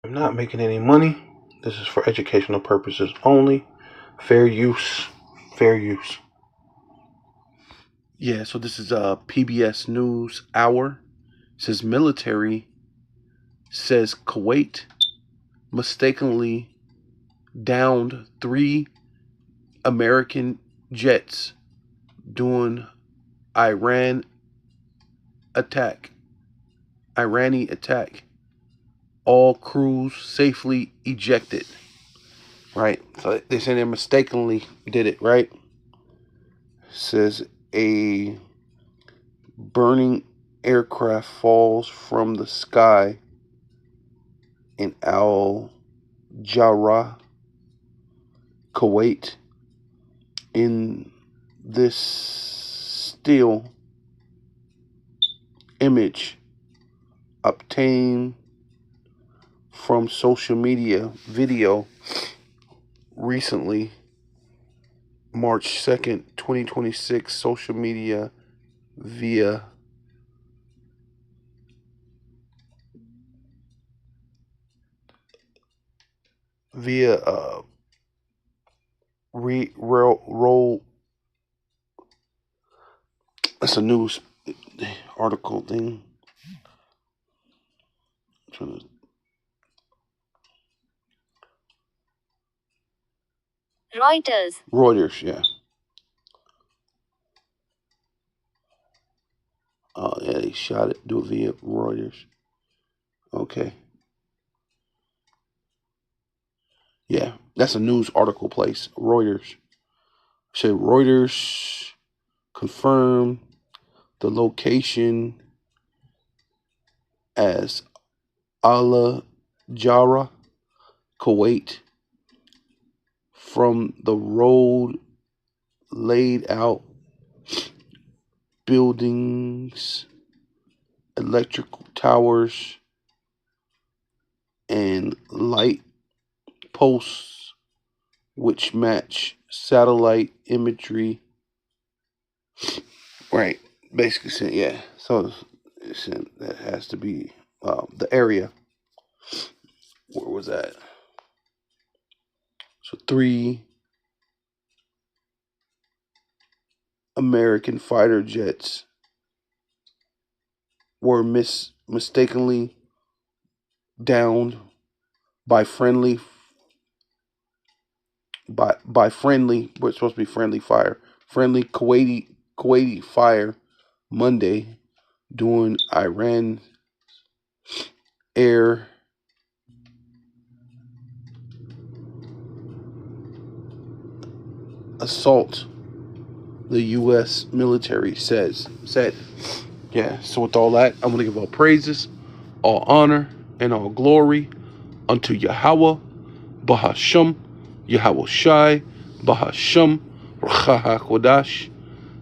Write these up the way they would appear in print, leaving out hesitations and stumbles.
I'm not making any money. This is for educational purposes only. Fair use. Fair use. Yeah, so this is a PBS News Hour. It says military says Kuwait mistakenly downed 3 American jets during Iran attack. Irani attack. All crews safely ejected. Right? So they say they mistakenly did it, right? Says a burning aircraft falls from the sky in Al Jarrah, Kuwait. In this still image obtained from social media video recently, March 2nd, 2026, social media via roll. That's a news article thing. Reuters, yeah. Oh, yeah, they shot it. Do it via Reuters. Okay. Yeah, that's a news article place. Reuters. Said Reuters confirmed the location as Al Jarrah, Kuwait. From the road laid out buildings, electrical towers, and light posts which match satellite imagery. Right, basically saying, yeah. So that has to be the area. Where was that? So 3 American fighter jets were mistakenly downed by friendly what's supposed to be friendly fire, friendly Kuwaiti fire Monday during Iran air assault. The U.S. military said. Yeah. So with all that, I'm gonna give all praises, all honor, and all glory unto Yahweh, Bahasham, Yahweh Shai, Bahasham, Racha HaKodash.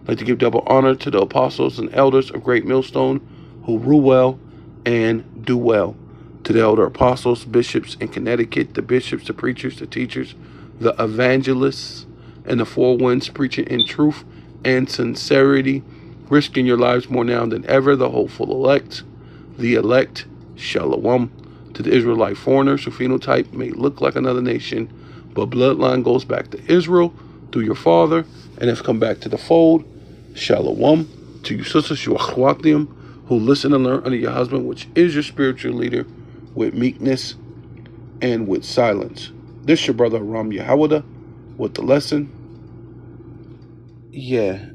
I'd like to give double honor to the apostles and elders of Great Millstone who rule well and do well. To the elder apostles, bishops in Connecticut, the bishops, the preachers, the teachers, the evangelists, and the four winds preaching in truth and sincerity, risking your lives more now than ever, the hopeful elect, the elect, Shalom. To the Israelite foreigners who phenotype may look like another nation, but bloodline goes back to Israel through your father and has come back to the fold. Shalom. To you sisters, you achwatim, who listen and learn under your husband, which is your spiritual leader, with meekness and with silence. This your brother Ram Yahawada with the lesson. Yeah.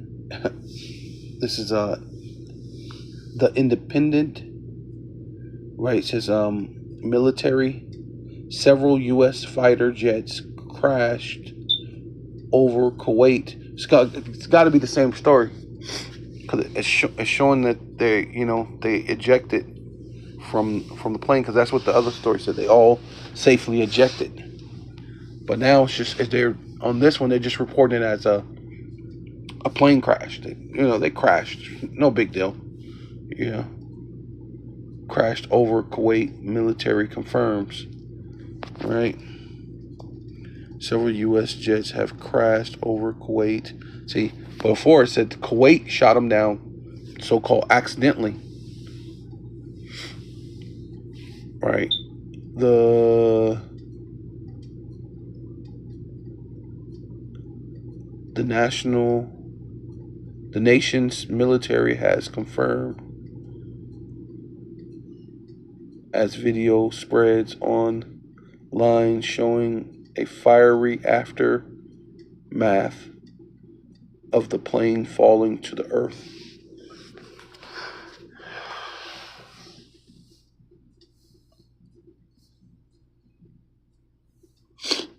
This is the Independent. Right, it says military. Several US fighter jets crashed over Kuwait. It's got to be the same story, because it's showing that they ejected from the plane, because that's what the other story said. They all safely ejected. But now it's just, they're on this one, they're just reporting it as a plane crash. They crashed. No big deal. Yeah. Crashed over Kuwait. Military confirms. Right. Several U.S. jets have crashed over Kuwait. See, before it said Kuwait shot them down, so-called accidentally. Right. the nation's military has confirmed, as video spreads online showing a fiery aftermath of the plane falling to the earth.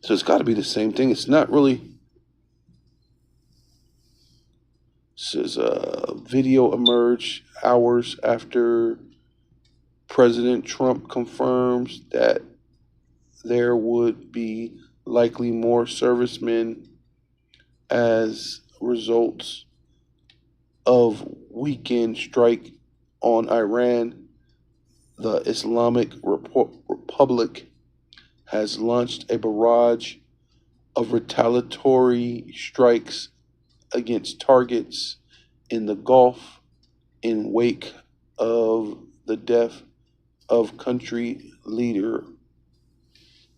So it's got to be the same thing. It's not really. Says video emerged hours after President Trump confirms that there would be likely more servicemen as results of weekend strike on Iran. The Islamic Republic has launched a barrage of retaliatory strikes against targets in the Gulf in wake of the death of country leader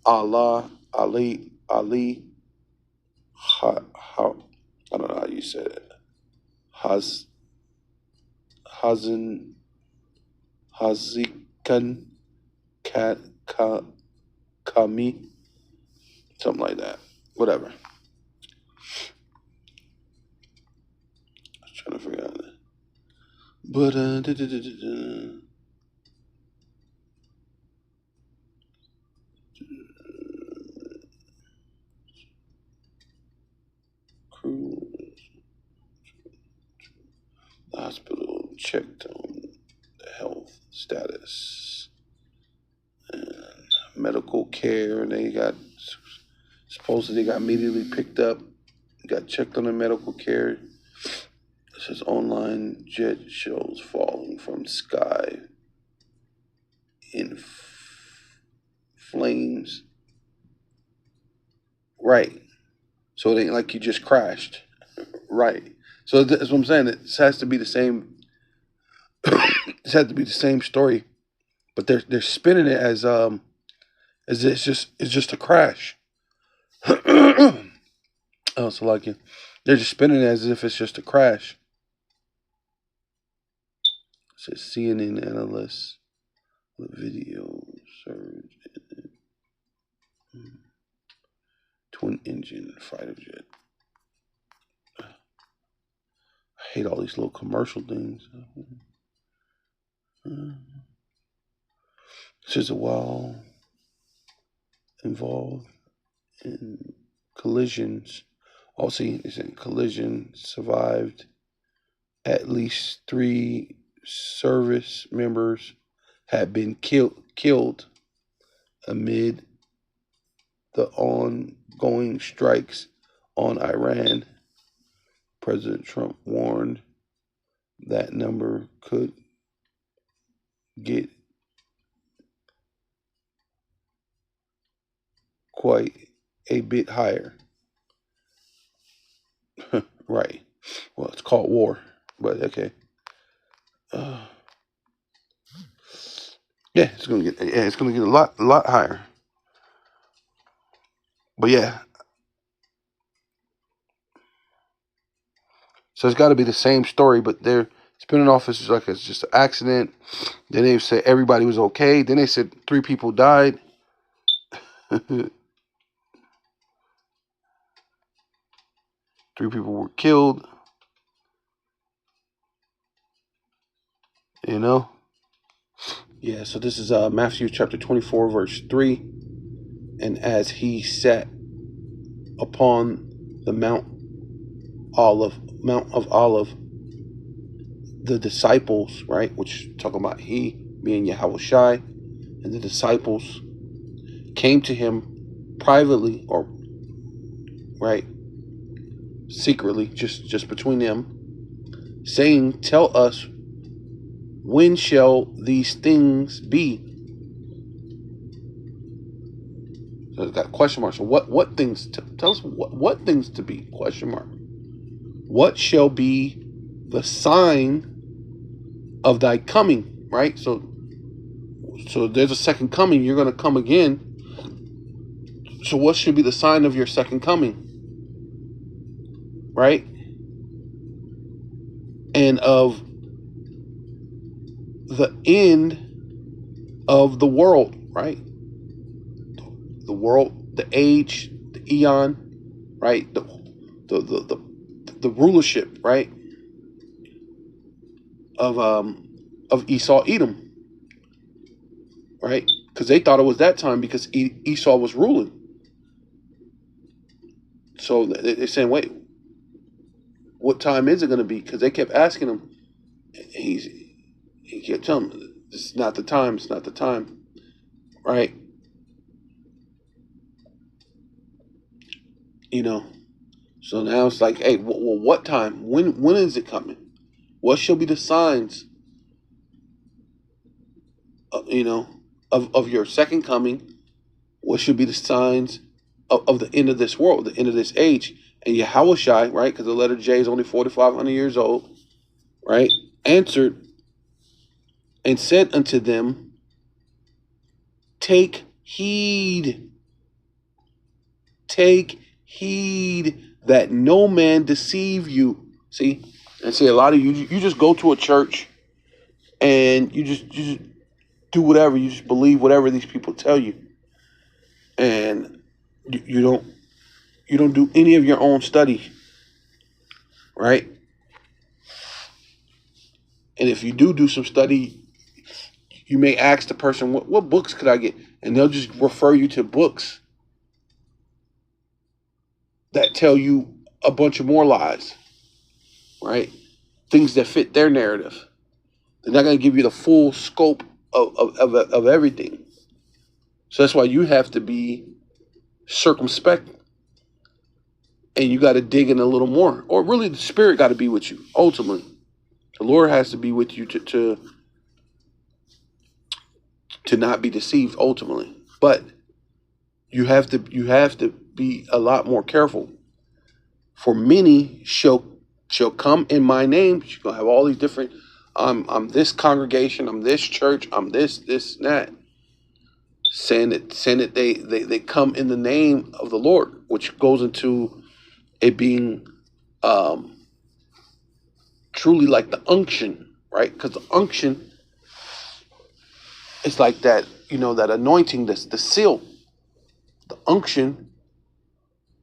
Ali, I don't know how you said it. Hazikan Kami, something like that. Whatever. I was trying to figure out that. But the hospital checked on the health status and medical care, and they got supposedly they got immediately picked up, got checked on the medical care. It says online jet shows falling from sky in flames. Right. So it ain't like you just crashed. Right. So that's what I'm saying. It has to be the same. It has to be the same story, but they're spinning it as it's just a crash. Oh, so like they're just spinning it as if it's just a crash. It says CNN analysts with video surge in twin engine fighter jet. I hate all these little commercial things. It says a while involved in collisions. Also, it's in collision survived. At least 3 service members had been killed amid the ongoing strikes on Iran. President Trump warned that number could get quite a bit higher. Right. Well, it's called war, but okay. Yeah, it's gonna get a lot higher. But yeah, so it's got to be the same story, but they're spinning off as like it's just an accident. Then they said everybody was okay. Then they said 3 people died. 3 people were killed. You know? Yeah, so this is Matthew chapter 24, verse 3. And as he sat upon the Mount of Olive, the disciples, right, which talking about he, being Yahushua, and the disciples came to him privately, or right, secretly, just between them, saying, "Tell us, when shall these things be?" So it's got question mark. So what things? Tell us what things to be? Question mark. What shall be the sign of thy coming? Right. So So there's a second coming. You're going to come again. So what should be the sign of your second coming? Right? And of the end of the world, right? The world, the age, the eon, right? The rulership, right? Of Esau, Edom, right? Because they thought it was that time because Esau was ruling. So they're saying, wait, what time is it going to be? Because they kept asking him. He kept telling them, this is not the time. It's not the time, right? You know. So now it's like, hey, well, what time? When is it coming? What shall be the signs? Of your second coming? What should be the signs of the end of this world, the end of this age? And Yahushai, right? Because the letter J is only 4,500 years old, right? Answered and said unto them, take heed that no man deceive you. See, and see, a lot of you just go to a church and you just do whatever. You just believe whatever these people tell you, and you don't do any of your own study, right? And if you do some study, you may ask the person, what books could I get? And they'll just refer you to books that tell you a bunch of more lies, right? Things that fit their narrative. They're not going to give you the full scope of everything. So that's why you have to be circumspect, and you got to dig in a little more. Or really, the Spirit got to be with you, ultimately. The Lord has to be with you to not be deceived, ultimately. But you have to be a lot more careful. For many shall come in my name. You're gonna have all these different. I'm this congregation. I'm this church. I'm this and that. Saying that they come in the name of the Lord, which goes into it being truly like the unction, right? Because the unction is like that, that anointing, the seal, the unction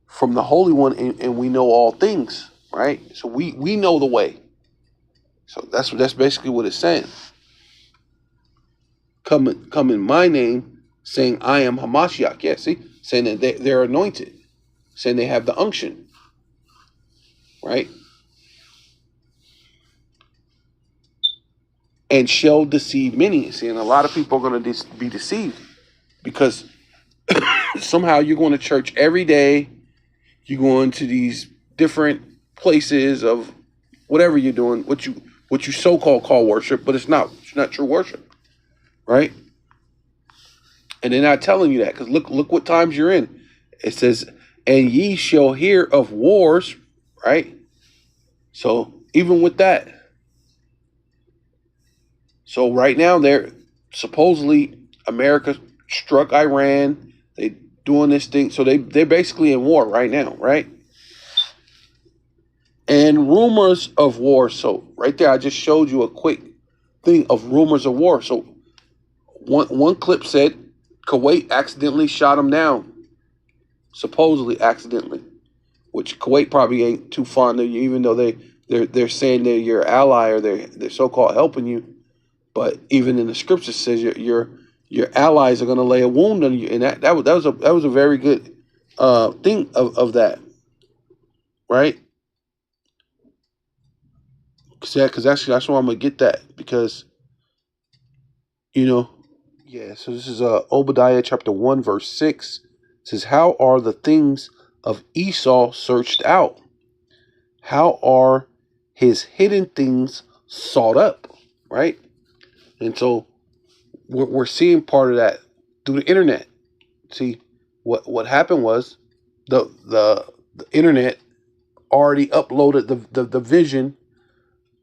from the Holy One, and we know all things, right? So we know the way. So that's basically what it's saying. Come in my name, saying I am Hamashiach. Yeah, see, saying that they're anointed, saying they have the unction, right? And shall deceive many. See, and a lot of people are going to be deceived because somehow you're going to church every day. You go into these different places of whatever you're doing, what you so-called call worship, but it's not true worship, right? And they're not telling you that because look what times you're in. It says, and ye shall hear of wars, right? So even with that, so right now they're supposedly America struck Iran. They doing this thing, so they're basically in war right now, right? And rumors of war. So right there, I just showed you a quick thing of rumors of war. So one clip said Kuwait accidentally shot him down, supposedly accidentally, which Kuwait probably ain't too fond of you, even though they're saying they're your ally or they're so-called helping you. But even in the scripture says your allies are going to lay a wound on you, and that was a very good thing of that, right? Because actually that's why I'm gonna get that because yeah. So this is Obadiah chapter 1 verse 6. It says, how are the things of Esau searched out? How are his hidden things sought up? Right? And so we're seeing part of that through the internet. See, what happened was the internet already uploaded the vision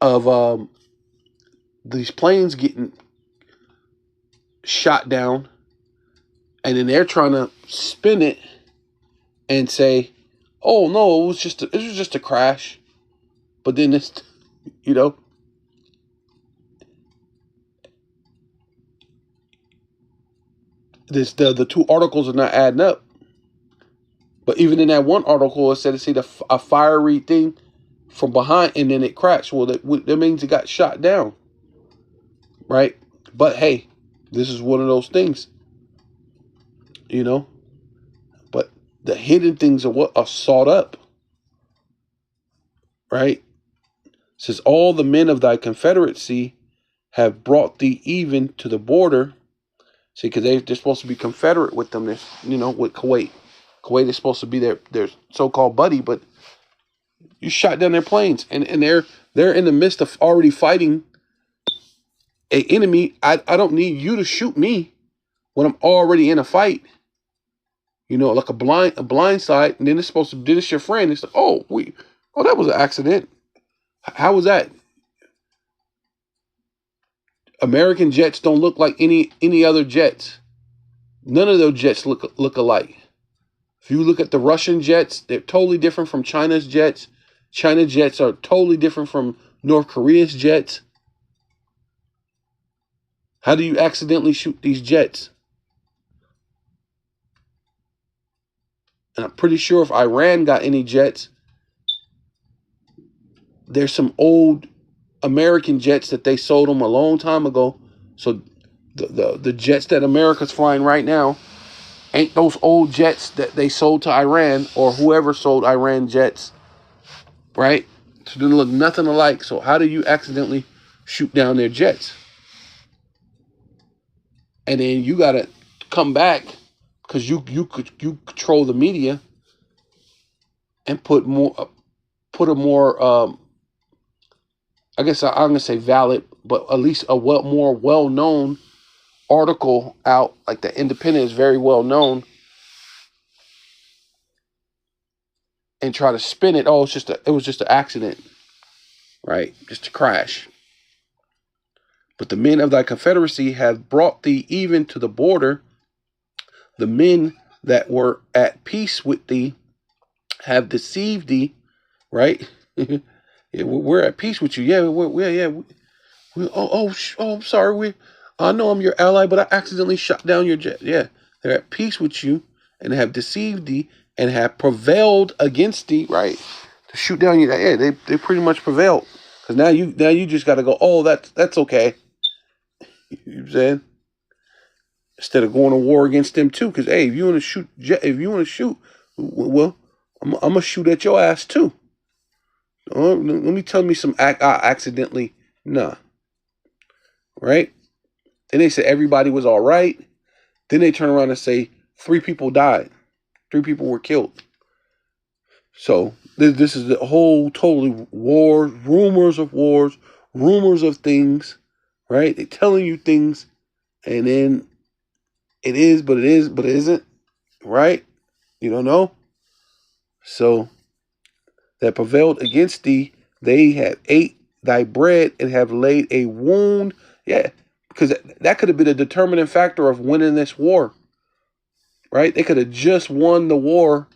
of these planes getting shot down, and then they're trying to spin it and say, "Oh no, it was just a crash." But then it's, you know, the two articles are not adding up. But even in that one article, it said a fiery thing from behind, and then it crashed. Well, that means it got shot down, right? But hey, this is one of those things, you know. But the hidden things are what are sought up, right? It says all the men of thy confederacy have brought thee even to the border. See, because they're supposed to be confederate with them, with Kuwait. Kuwait is supposed to be their so-called buddy, but you shot down their planes, and they're in the midst of already fighting a enemy. I don't need you to shoot me when I'm already in a fight. Like a blind side, and then it's supposed to do this your friend. It's like, oh, that was an accident. How was that? American jets don't look like any other jets. None of those jets look alike. If you look at the Russian jets, they're totally different from China's jets. China jets are totally different from North Korea's jets. How do you accidentally shoot these jets? And I'm pretty sure if Iran got any jets, there's some old American jets that they sold them a long time ago. So the jets that America's flying right now ain't those old jets that they sold to Iran or whoever sold Iran jets, right? So they look nothing alike. So how do you accidentally shoot down their jets? And then you gotta come back because you control the media and put a more I guess I'm gonna say valid, but at least a more well-known article out. Like the Independent is very well known, and try to spin it. Oh, it was just an accident, right? Just a crash. But the men of thy confederacy have brought thee even to the border. The men that were at peace with thee have deceived thee, right? Yeah, we're at peace with you. Yeah, I'm sorry. I know I'm your ally, but I accidentally shot down your jet. Yeah, they're at peace with you and have deceived thee and have prevailed against thee, right? To shoot down your, yeah, they pretty much prevailed. Because now you just got to go, oh, that's okay. You know what I'm saying? Instead of going to war against them too. Because, hey, if you want to shoot, well, I'm going to shoot at your ass too. Let me tell me some accidentally, nah, right? Then they said everybody was all right. Then they turn around and say 3 people died, 3 people were killed. So this is the whole totally war, rumors of wars, rumors of things, right? They're telling you things, and then it is, but it isn't, right? You don't know. So that prevailed against thee, they have ate thy bread and have laid a wound. Yeah, because that could have been a determining factor of winning this war, right? They could have just won the war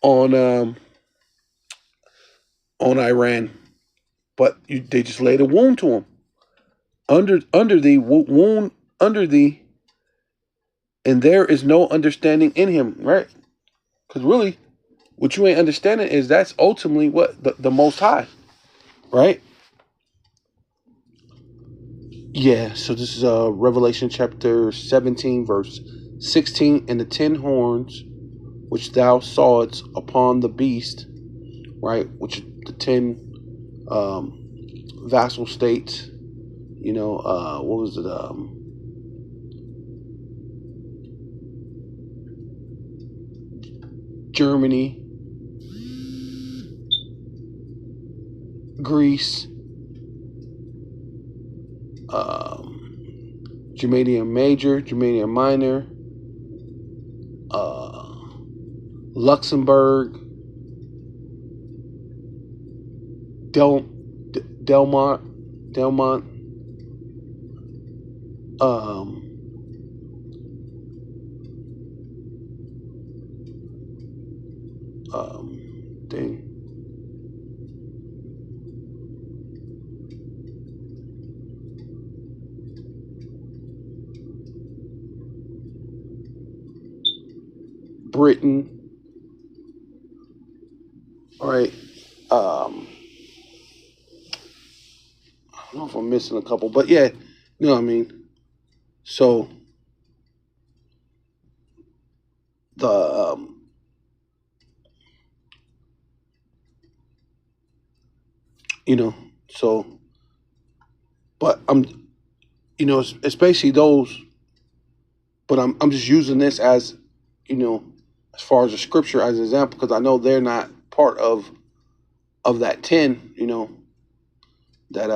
on Iran, but they just laid a wound to him under the wound under the, and there is no understanding in him, right? Because really, what you ain't understanding is that's ultimately what the Most High, right? Yeah, so this is Revelation chapter 17, verse 16. And the 10 horns which thou sawest upon the beast, right, which the 10 vassal states, what was it? Germany, Greece, Germania Major, Germania Minor, Luxembourg, Delmont, thing. Britain, right? I don't know if I'm missing a couple, but yeah, you know what I mean. So the you know, so but it's basically those. But I'm just using this as, you know, as far as the scripture as an example, because I know they're not part of that 10. That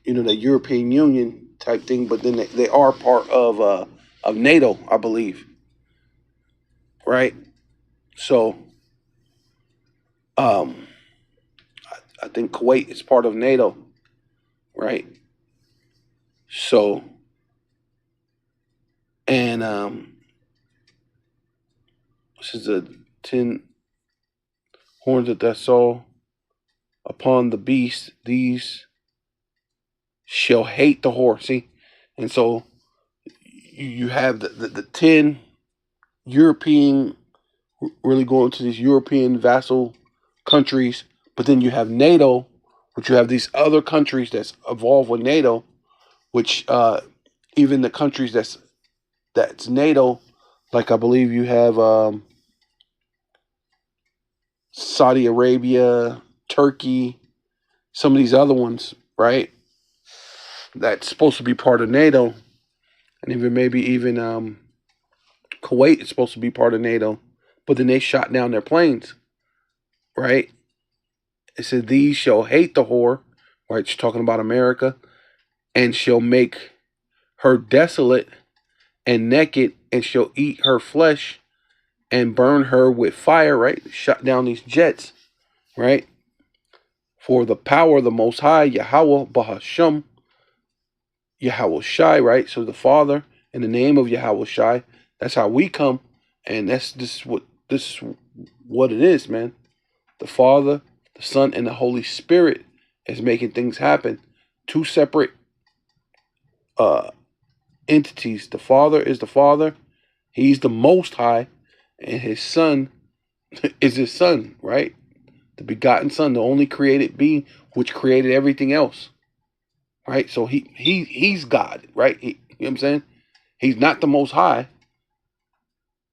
the European Union type thing, but then they are part of NATO, I believe, right? So um, I think Kuwait is part of NATO, right? So and this is the 10 horns that I saw upon the beast. These shall hate the whore. See, and so you have the 10 European, really going to these European vassal countries, but then you have NATO, which you have these other countries that's involved with NATO, which even the countries that's NATO, like I believe you have Saudi Arabia, Turkey, some of these other ones, right? That's supposed to be part of NATO, and even maybe even Kuwait is supposed to be part of NATO, but then they shot down their planes, right? It said, "These shall hate the whore," right? She's talking about America, "and shall make her desolate and naked, and shall eat her flesh and burn her with fire," right? Shot down these jets, right? "For the power of the Most High, Yahweh Bahasham, Yahweh Shai," right? So the Father, in the name of Yahweh Shai, that's how we come, and this is what it is, man. The Father, the Son, and the Holy Spirit is making things happen. Two separate uh entities. The Father is the Father, He's the Most High, and His Son is His Son, right? The begotten Son, the only created being which created everything else, right? So he's God, right? You know what I'm saying? He's not the Most High,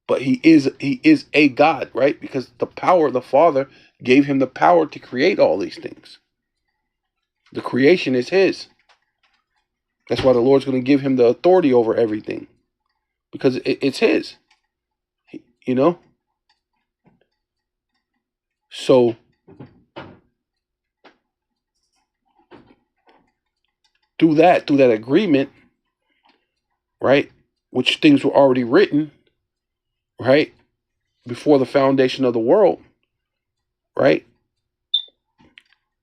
but he is a God, right? Because the power of the Father gave him the power to create all these things. The creation is his. That's why the Lord's going to give him the authority over everything, because it's his. You know. So through that agreement, right, which things were already written, right, before the foundation of the world, right,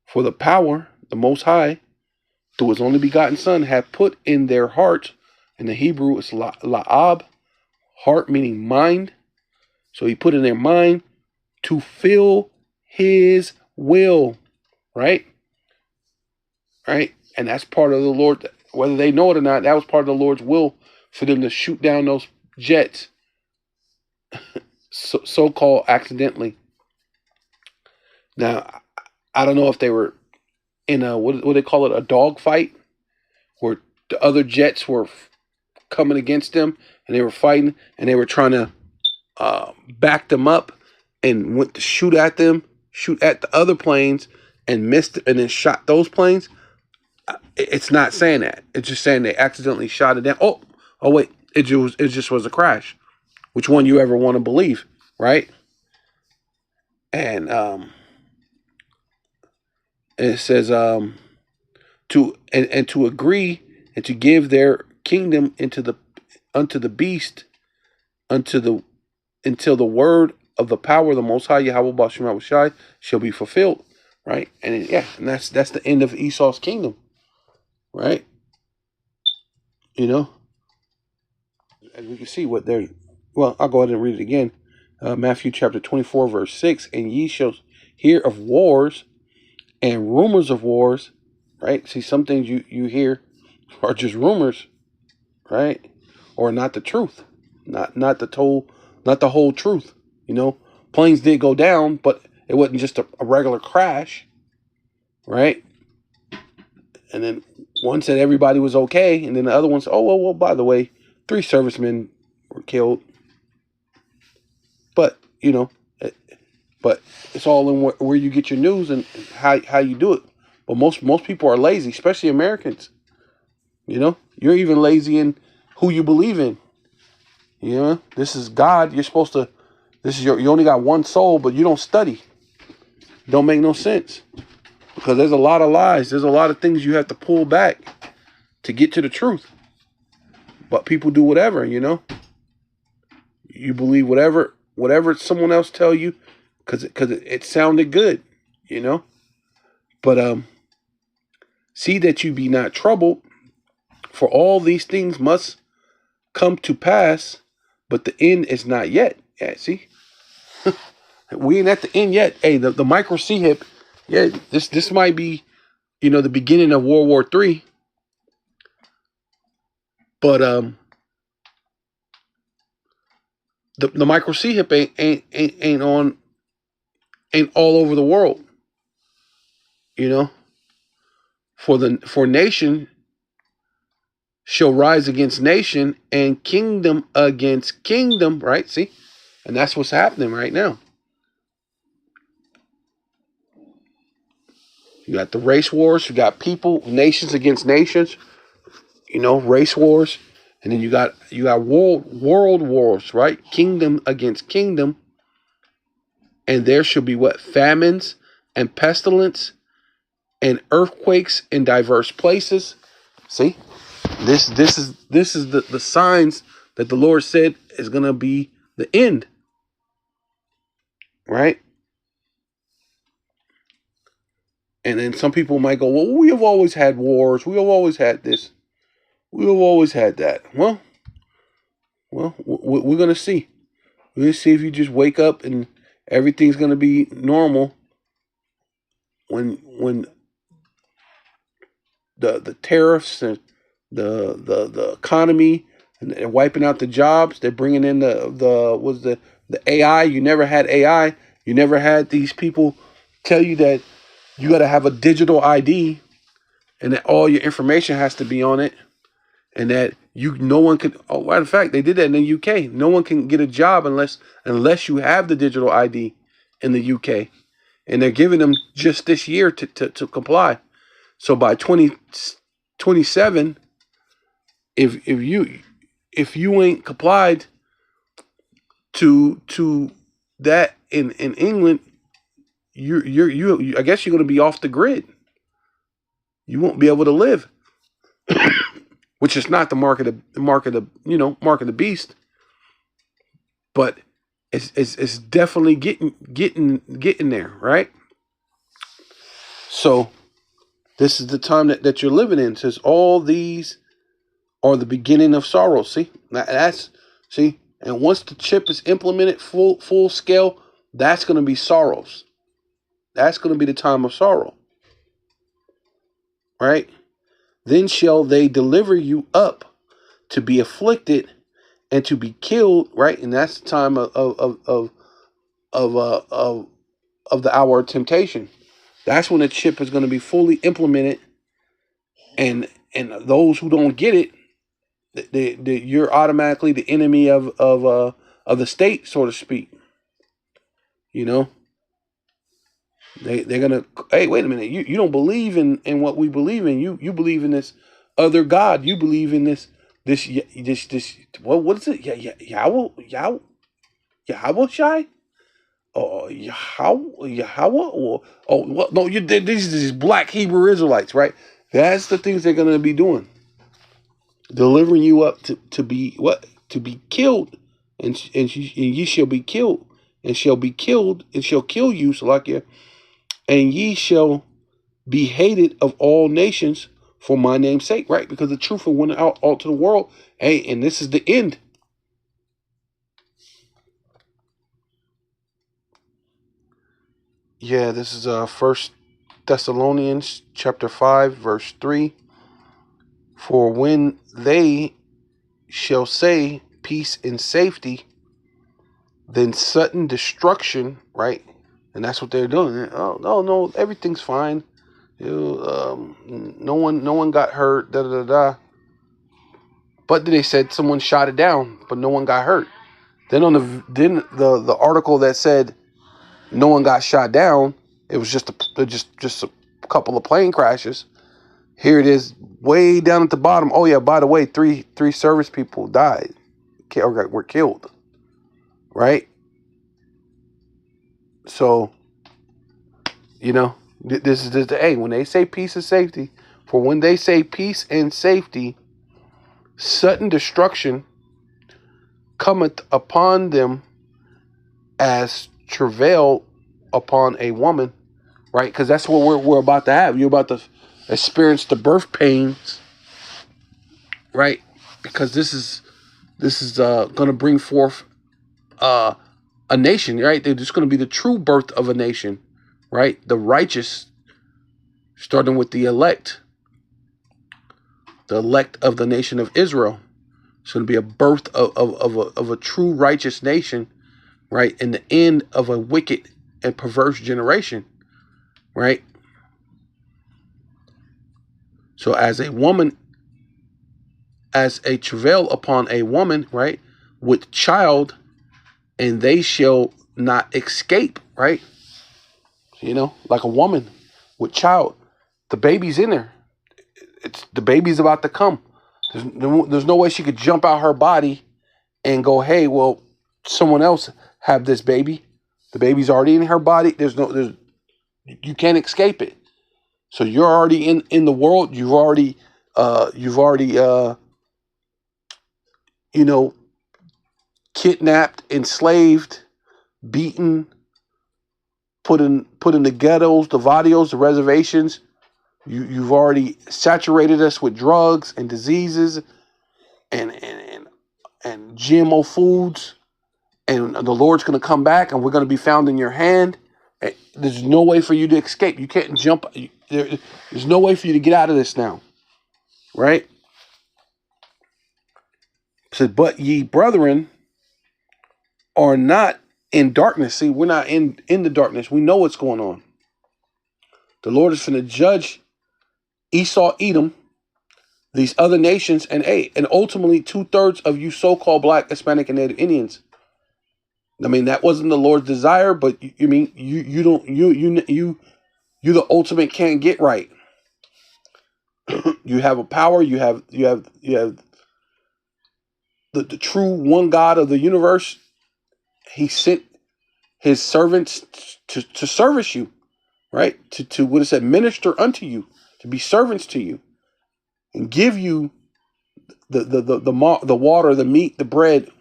for the power, the Most High, through His only begotten Son, had put in their hearts. In the Hebrew, it's la'ab, heart meaning mind. So He put in their mind to fill His will, right, right, and that's part of the Lord. Whether they know it or not, that was part of the Lord's will for them to shoot down those jets, so-called accidentally. Now, I don't know if they were in a what they call it, a dog fight, where the other jets were coming against them and they were fighting and they were trying to back them up and went to shoot at them, shoot at the other planes and missed and then shot those planes. It's not saying that. It's just saying they accidentally shot it down. Oh wait, it just was a crash. Which one you ever want to believe, right? And it says and to agree and to give their kingdom unto the beast, unto the until the word of the power of the Most High Yahweh Bashim Shai shall be fulfilled, right? And that's the end of Esau's kingdom, right? You know, as we can see what they're. Well, I'll go ahead and read it again. Matthew chapter 24, verse 6, and ye shall hear of wars and rumors of wars, right? See, some things you hear are just rumors, right? Or not the truth, not the whole truth. Planes did go down, but it wasn't just a regular crash, right? And then one said everybody was okay, and then the other one said, oh, well, by the way, 3 servicemen were killed. But, but it's all in where you get your news and how you do it. But most people are lazy, especially Americans. You're even lazy in who you believe in. This is God. You're supposed to, you only got one soul, but you don't study. Don't make no sense. Because there's a lot of lies. There's a lot of things you have to pull back to get to the truth. But people do whatever, You believe whatever someone else tell you because it sounded good, But see that you be not troubled, for all these things must come to pass, but the end is not yet. Yeah, see? We ain't at the end yet. Hey, the micro C-HIP, yeah, this might be, the beginning of World War III. But the micro C-HIP ain't all over the world. For nation shall rise against nation and kingdom against kingdom, right? See? And that's what's happening right now. You got the race wars, you got nations against nations, race wars, and then you got world wars, right? Kingdom against kingdom. And there shall be what? Famines and pestilence and earthquakes in diverse places. See? This is the signs that the Lord said is going to be the end. Right? And then some people might go, well, we have always had wars. We have always had this. We have always had that. Well, we're going to see. We're going to see if you just wake up and everything's going to be normal when the tariffs and the economy and they're wiping out the jobs. They're bringing in the AI. You never had AI. You never had these people tell you that you got to have a digital ID and that all your information has to be on it, and that no one can. Oh, matter of fact, they did that in the UK. No one can get a job unless you have the digital ID in the UK, and they're giving them just this year to comply. So by 2027, if you ain't complied to that in England, you I guess you're going to be off the grid. You won't be able to live, which is not the mark of the beast, but it's definitely getting there, right? So this is the time that you're living in. It says all these are the beginning of sorrow. See, and once the chip is implemented full scale, that's going to be sorrows. That's going to be the time of sorrow, right? Then shall they deliver you up to be afflicted and to be killed, right? And that's the time of the hour of temptation. That's when the chip is going to be fully implemented, and those who don't get it, you're automatically the enemy of the state, so to speak. They're gonna, hey, wait a minute, you don't believe in what we believe in. You believe in this other God. You believe in this what is it? Yahweh Shai? Oh, Yahweh? Oh, well, no, these black Hebrew Israelites, right? That's the things they're gonna be doing. Delivering you up to be what? To be killed, and ye shall be killed, and shall be killed, and shall kill you, Salakia, and ye shall be hated of all nations for my name's sake, right? Because the truth will went out all to the world. Hey, and this is the end. Yeah, this is First Thessalonians chapter 5, verse 3. For when they shall say peace and safety, then sudden destruction, right? And that's what they're doing. Oh no, everything's fine. No one got hurt. Da da da da. But they said someone shot it down, but no one got hurt. Then the article that said no one got shot down, it was just a couple of plane crashes. Here it is, way down at the bottom. Oh yeah, by the way, three service people died, or were killed. Right. So this is the hey, when they say peace and safety, for when they say peace and safety, sudden destruction cometh upon them as travail upon a woman, right? Because that's what we're about to have. You're about to experience the birth pains, right? Because this is going to bring forth a nation, right? There's going to be the true birth of a nation, right? The righteous, starting with the elect of the nation of Israel. It's going to be a birth of a true righteous nation, right? And the end of a wicked and perverse generation, right? So as a woman, as a travail upon a woman, right, with child, and they shall not escape, right? Like a woman with child, the baby's in there. The baby's about to come. There's no way she could jump out her body and go, hey, well, someone else have this baby. The baby's already in her body. You can't escape it. So you're already in the world. You've already kidnapped, enslaved, beaten, put in the ghettos, the vadios, the reservations. You've already saturated us with drugs and diseases and GMO foods. And the Lord's going to come back, and we're going to be found in your hand. There's no way for you to escape. You can't jump. There's no way for you to get out of this now. Right? It said, but ye brethren are not in darkness. See, we're not in the darkness. We know what's going on. The Lord is going to judge Esau, Edom, these other nations, and ultimately 2/3 of you so-called Black, Hispanic, and Native Indians. I mean, that wasn't the Lord's desire, but you the ultimate can't get right. You have a power. You have the true one God of the universe. He sent his servants to service you, right? To what it said, minister unto you, to be servants to you, and give you the water, the meat, the bread,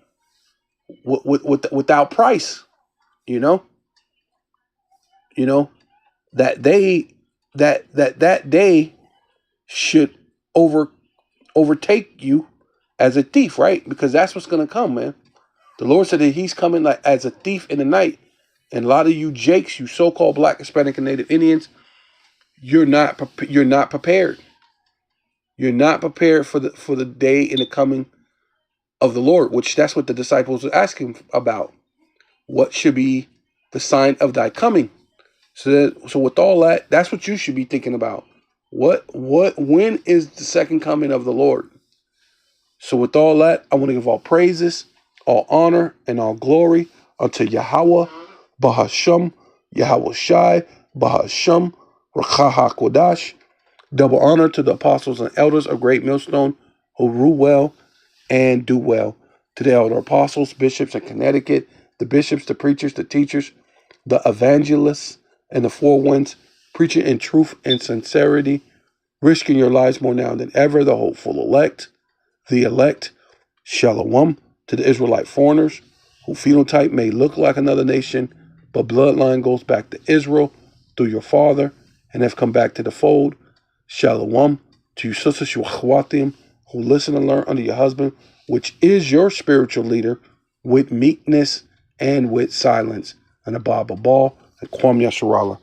without price. That day should overtake you as a thief, right? Because that's what's going to come, man. The Lord said that he's coming like as a thief in the night. And a lot of you Jakes, you so-called Black, Hispanic, and Native Indians, you're not prepared. You're not prepared for the day and the coming of the Lord, which that's what the disciples were asking about. What should be the sign of thy coming? So with all that, that's what you should be thinking about. When is the second coming of the Lord? So with all that, I want to give all praises, all honor, and all glory unto Yahweh, Bahasham, Yahweh Shai, Bahasham, Rakha HaKodash. Double honor to the apostles and elders of Great Millstone who rule well and do well. To the elder apostles, bishops in Connecticut, the bishops, the preachers, the teachers, the evangelists, and the four winds, preaching in truth and sincerity, risking your lives more now than ever, the hopeful elect, Shalom, to the Israelite foreigners, who phenotype may look like another nation, but bloodline goes back to Israel through your father, and have come back to the fold. Shalom, to you sisters, you achwatim, who listen and learn under your husband, which is your spiritual leader, with meekness and with silence. And above all, and Kwam Yasharala.